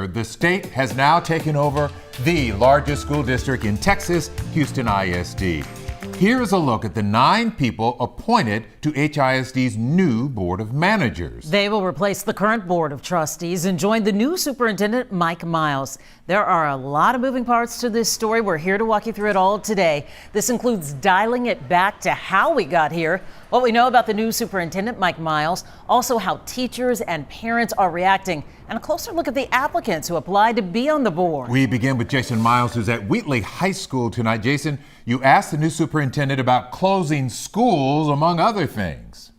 The state has now taken over the largest school district in Texas, Houston ISD. Here's a look at the 9 people appointed to HISD's new Board of Managers. They will replace the current Board of Trustees and join the new Superintendent, Mike Miles. There are a lot of moving parts to this story. We're here to walk you through it all today. This includes dialing it back to how we got here, what we know about the new Superintendent, Mike Miles, also how teachers and parents are reacting, and a closer look at the applicants who applied to be on the board. We begin with Jason Miles, who's at Wheatley High School tonight. Jason, you asked the new superintendent about closing schools, among other things.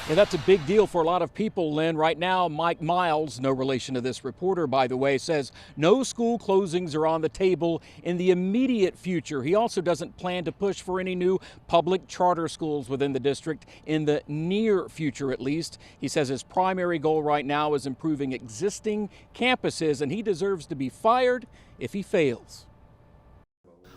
Yeah, that's a big deal for a lot of people, Lynn. Right now, Mike Miles, no relation to this reporter, by the way, says no school closings are on the table in the immediate future. He also doesn't plan to push for any new public charter schools within the district in the near future, at least. He says his primary goal right now is improving existing campuses, and he deserves to be fired if he fails.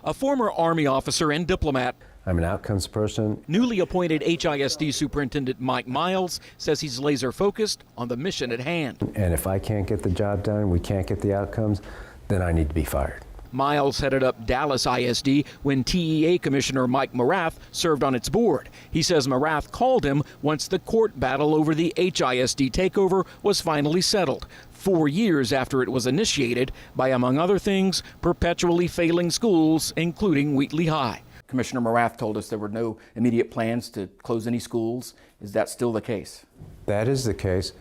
A former Army officer and diplomat, I'm an outcomes person. Newly appointed HISD Superintendent Mike Miles says he's laser focused on the mission at hand. And if I can't get the job done, we can't get the outcomes, then I need to be fired. Miles headed up Dallas ISD when TEA Commissioner Mike Morath served on its board. He says Morath called him once the court battle over the HISD takeover was finally settled, 4 years after it was initiated by, among other things, perpetually failing schools, including Wheatley High. Commissioner Morath told us there were no immediate plans to close any schools. Is that still the case? That is the case.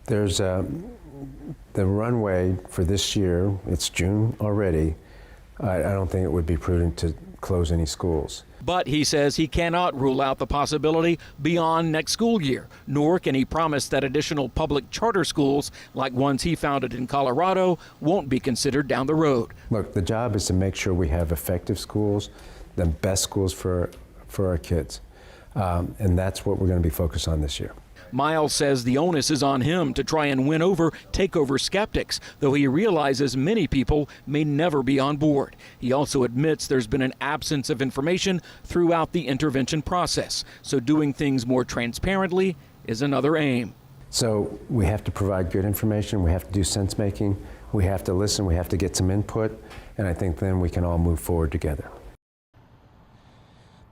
There's the runway for this year. It's June already. I don't think it would be prudent to close any schools. But he says he cannot rule out the possibility beyond next school year, nor can he promise that additional public charter schools, like ones he founded in Colorado, won't be considered down the road. Look, the job is to make sure we have effective schools, the best schools for our kids. And that's what we're going to be focused on this year. Miles says the onus is on him to try and win over takeover skeptics, though he realizes many people may never be on board. He also admits there's been an absence of information throughout the intervention process, so doing things more transparently is another aim. So we have to provide good information, we have to do sense making, we have to listen, we have to get some input, and I think then we can all move forward together.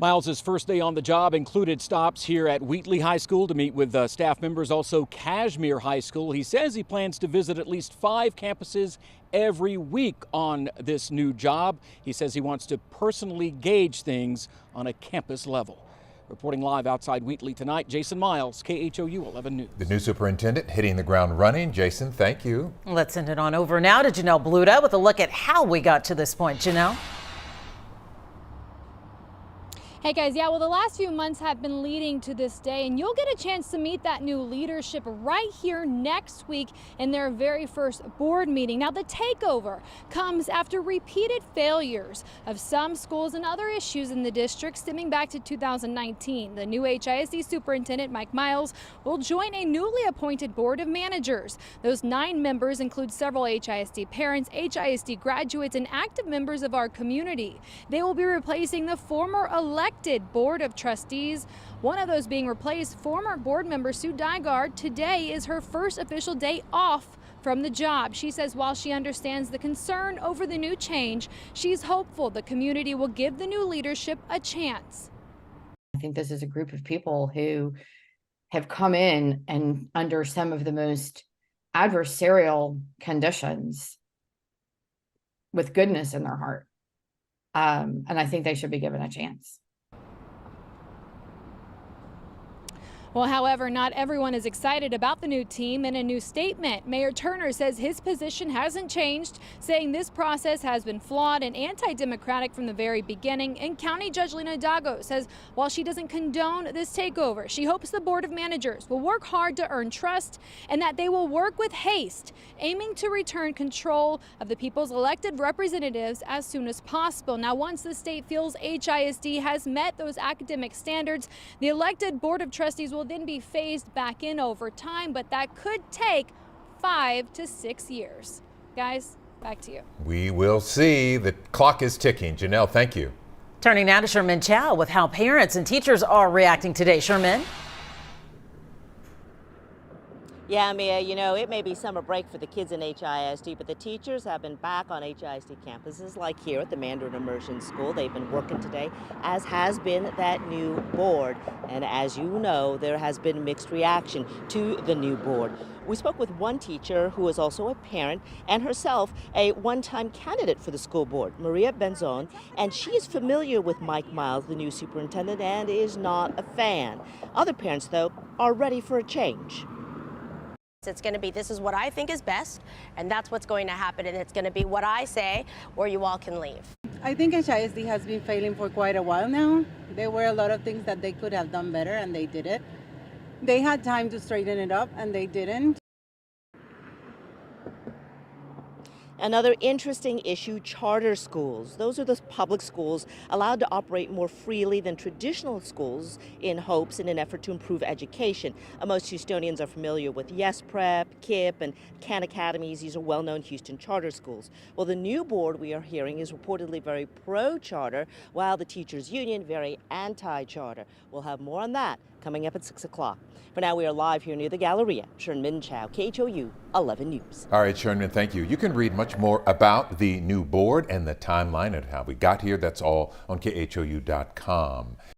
Miles' first day on the job included stops here at Wheatley High School to meet with staff members, also Kashmere High School. He says he plans to visit at least 5 campuses every week on this new job. He says he wants to personally gauge things on a campus level. Reporting live outside Wheatley tonight, Jason Miles, KHOU 11 News. The new superintendent hitting the ground running. Jason, thank you. Let's send it on over now to Janelle Bluda with a look at how we got to this point. Janelle? Hey guys, yeah, well, the last few months have been leading to this day, and you'll get a chance to meet that new leadership right here next week in their very first board meeting. Now, the takeover comes after repeated failures of some schools and other issues in the district stemming back to 2019. The new HISD superintendent, Mike Miles, will join a newly appointed board of managers. Those 9 members include several HISD parents, HISD graduates, and active members of our community. They will be replacing the former elected Board of Trustees. One of those being replaced, former board member Sue Dygard. Today is her first official day off from the job. She says while she understands the concern over the new change, she's hopeful the community will give the new leadership a chance. I think this is a group of people who have come in and under some of the most adversarial conditions with goodness in their heart. And I think they should be given a chance. Well, however, not everyone is excited about the new team. In a new statement, Mayor Turner says his position hasn't changed, saying this process has been flawed and anti-democratic from the very beginning. And County Judge Lena Dago says while she doesn't condone this takeover, she hopes the Board of Managers will work hard to earn trust and that they will work with haste, aiming to return control of the people's elected representatives as soon as possible. Now, once the state feels HISD has met those academic standards, the elected Board of Trustees will then be phased back in over time, but that could take 5 to 6 years. Guys, back to you. We will see. The clock is ticking. Janelle, thank you. Turning now to Sherman Chow with how parents and teachers are reacting today. Sherman? Yeah, Mia, you know, it may be summer break for the kids in HISD, but the teachers have been back on HISD campuses like here at the Mandarin Immersion School. They've been working today, as has been that new board. And as you know, there has been mixed reaction to the new board. We spoke with one teacher who is also a parent and herself a one-time candidate for the school board, Maria Benzon, and she is familiar with Mike Miles, the new superintendent, and is not a fan. Other parents, though, are ready for a change. It's going to be, this is what I think is best, and that's what's going to happen, and it's going to be what I say, or you all can leave. I think HISD has been failing for quite a while now. There were a lot of things that they could have done better, and they did it. They had time to straighten it up, and they didn't. Another interesting issue, charter schools. Those are the public schools allowed to operate more freely than traditional schools in hopes in an effort to improve education. Most Houstonians are familiar with Yes Prep, KIPP, and Khan Academies. These are well-known Houston charter schools. Well, the new board we are hearing is reportedly very pro-charter, while the teachers union very anti-charter. We'll have more on that coming up at 6 o'clock. For now, we are live here near the Galleria. Sherman Chow, KHOU 11 News. All right, Sherman, thank you. You can read much more about the new board and the timeline and how we got here. That's all on KHOU.com.